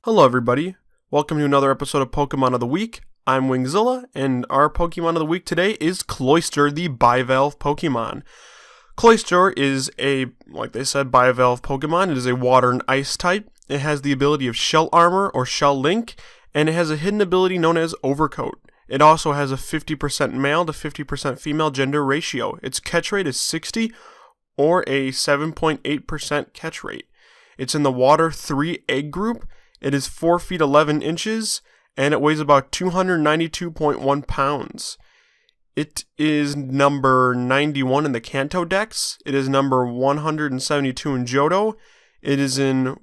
Hello everybody, welcome to another episode of Pokemon of the Week. I'm Wingedzilla, and our Pokemon of the Week today is Cloyster, the bivalve Pokemon. Cloyster is like they said, bivalve Pokemon. It is a water and ice type. It has the ability of Shell Armor or Shell Link, and it has a hidden ability known as Overcoat. It also has a 50% male to 50% female gender ratio. Its catch rate is 60 or a 7.8% catch rate. It's in the Water 3 egg group. It is 4 feet 11 inches, and it weighs about 292.1 pounds. It is number 91 in the Kanto Dex. It is number 172 in Johto. It is in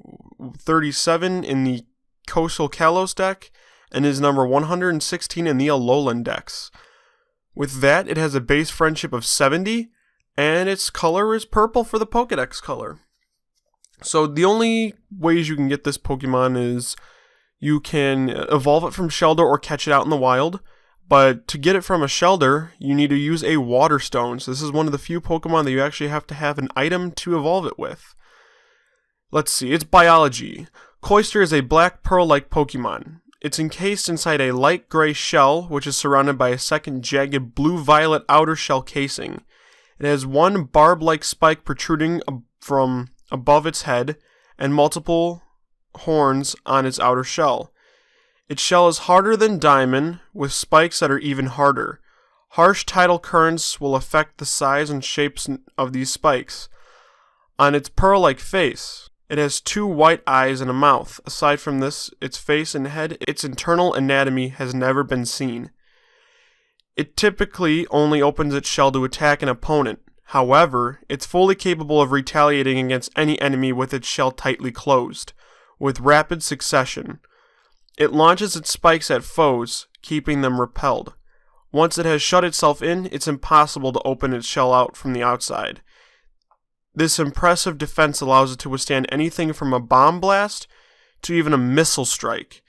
37 in the Coastal Kalos deck, and is number 116 in the Alolan Dex. With that, it has a base friendship of 70, and its color is purple for the Pokedex color. So the only ways you can get this Pokemon is you can evolve it from Shelder or catch it out in the wild. But to get it from a Shelder, you need to use a Water Stone. So this is one of the few Pokemon that you actually have to have an item to evolve it with. Let's see, its biology. Cloyster is a black pearl-like Pokemon. It's encased inside a light gray shell, which is surrounded by a second jagged blue-violet outer shell casing. It has one barb-like spike protruding from above its head, and multiple horns on its outer shell. Its shell is harder than diamond, with spikes that are even harder. Harsh tidal currents will affect the size and shapes of these spikes. On its pearl-like face, it has 2 white eyes and a mouth. Aside from this, its face and head, its internal anatomy has never been seen. It typically only opens its shell to attack an opponent. However, it's fully capable of retaliating against any enemy with its shell tightly closed, with rapid succession. It launches its spikes at foes, keeping them repelled. Once it has shut itself in, it's impossible to open its shell out from the outside. This impressive defense allows it to withstand anything from a bomb blast to even a missile strike.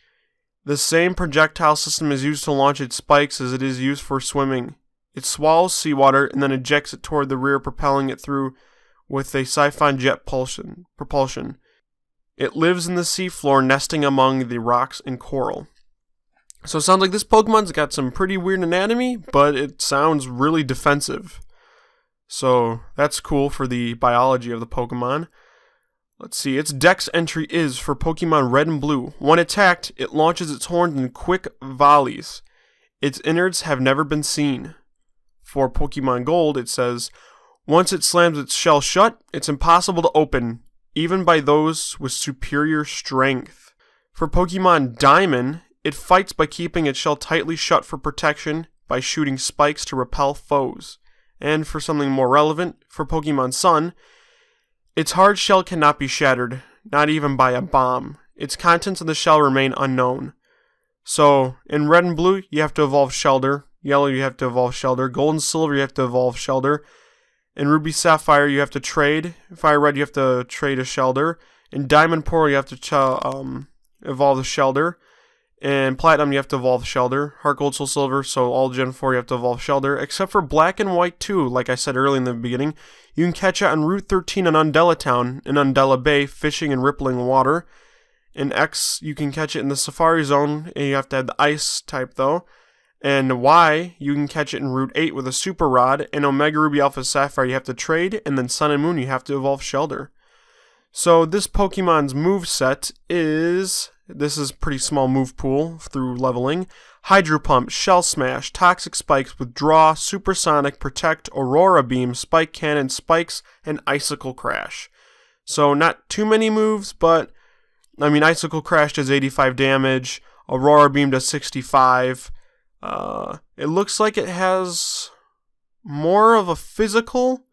The same projectile system is used to launch its spikes as it is used for swimming. It swallows seawater and then ejects it toward the rear, propelling it through with a siphon jet propulsion. It lives in the seafloor, nesting among the rocks and coral. So it sounds like this Pokemon's got some pretty weird anatomy, but it sounds really defensive. So that's cool for the biology of the Pokemon. Let's see, its Dex entry is for Pokemon Red and Blue. When attacked, it launches its horns in quick volleys. Its innards have never been seen. For Pokemon Gold, it says, once it slams its shell shut, it's impossible to open, even by those with superior strength. For Pokemon Diamond, it fights by keeping its shell tightly shut for protection by shooting spikes to repel foes. And for something more relevant, for Pokemon Sun, its hard shell cannot be shattered, not even by a bomb. Its contents of the shell remain unknown. So, in Red and Blue, you have to evolve Shelder. Yellow, you have to evolve Shelder. Gold and Silver, you have to evolve Shelder. In Ruby Sapphire, you have to trade. Fire Red, you have to trade a Shelder. In Diamond Pearl, you have to evolve the Shelder. In Platinum, you have to evolve Shelder. Heart Gold, Soul Silver, so all Gen 4, you have to evolve Shelder. Except for Black and White 2, like I said early in the beginning, you can catch it on Route 13 in Undella Town, in Undella Bay, fishing in rippling water. In X, you can catch it in the Safari Zone, and you have to have the Ice type, though. And Y, you can catch it in Route 8 with a Super Rod. In Omega Ruby Alpha Sapphire, you have to trade. And then Sun and Moon, you have to evolve Shelder. So this Pokemon's moveset is... This is pretty small move pool through leveling. Hydro Pump, Shell Smash, Toxic Spikes, Withdraw, Supersonic, Protect, Aurora Beam, Spike Cannon, Spikes, and Icicle Crash. So not too many moves, but... Icicle Crash does 85 damage. Aurora Beam does 65. It looks like it has more of a physical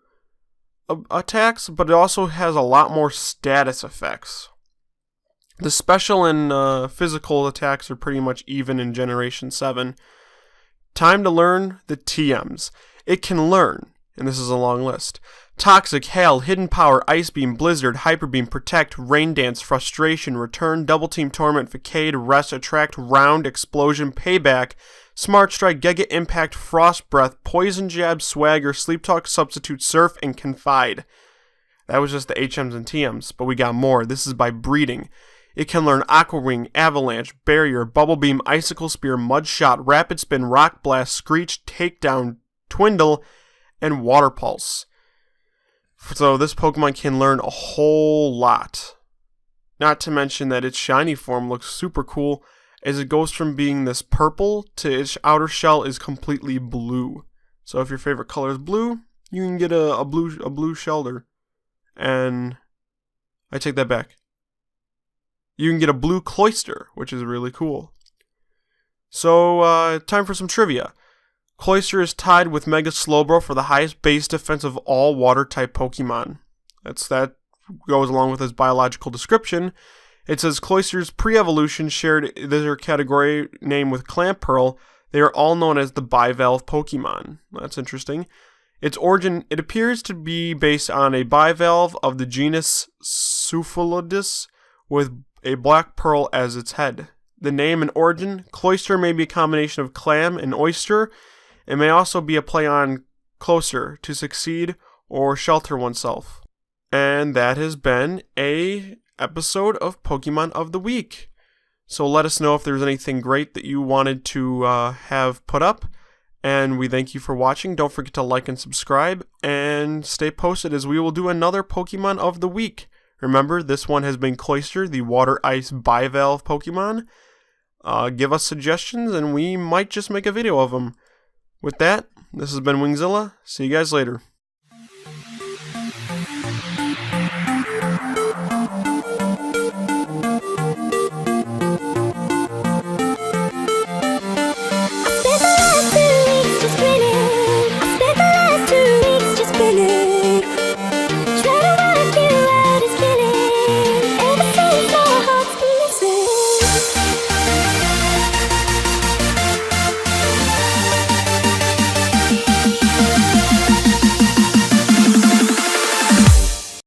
attacks, but it also has a lot more status effects. The special and physical attacks are pretty much even in Generation 7. Time to learn the TMs. It can learn, and this is a long list. Toxic, Hail, Hidden Power, Ice Beam, Blizzard, Hyper Beam, Protect, Rain Dance, Frustration, Return, Double Team, Torment, Facade, Rest, Attract, Round, Explosion, Payback, Smart Strike, Giga Impact, Frost Breath, Poison Jab, Swagger, Sleep Talk, Substitute, Surf, and Confide. That was just the HMs and TMs, but we got more. This is by breeding. It can learn Aqua Wing, Avalanche, Barrier, Bubble Beam, Icicle Spear, Mud Shot, Rapid Spin, Rock Blast, Screech, Takedown, Twindle, and Water Pulse. So this Pokemon can learn a whole lot. Not to mention that its shiny form looks super cool, as it goes from being this purple to its outer shell is completely blue. So if your favorite color is blue, you can get a blue Shelter. And I take that back. You can get a blue Cloyster, which is really cool. So, time for some trivia. Cloyster is tied with Mega Slowbro for the highest base defense of all water-type Pokemon. That goes along with his biological description. It says Cloyster's pre-evolution shared their category name with Clamperl. They are all known as the bivalve Pokemon. That's interesting. Its origin, it appears to be based on a bivalve of the genus Cephalodus with a black pearl as its head. The name and origin, Cloyster may be a combination of clam and oyster. It may also be a play on closer, to succeed, or shelter oneself. And that has been a episode of Pokemon of the Week. So let us know if there's anything great that you wanted to have put up. And we thank you for watching. Don't forget to like and subscribe. And stay posted as we will do another Pokemon of the Week. Remember, this one has been Cloyster, the Water Ice Bivalve Pokemon. Give us suggestions and we might just make a video of them. With that, this has been Wingedzilla. See you guys later. Trying to work you out is killing. Ever since our hearts been missing.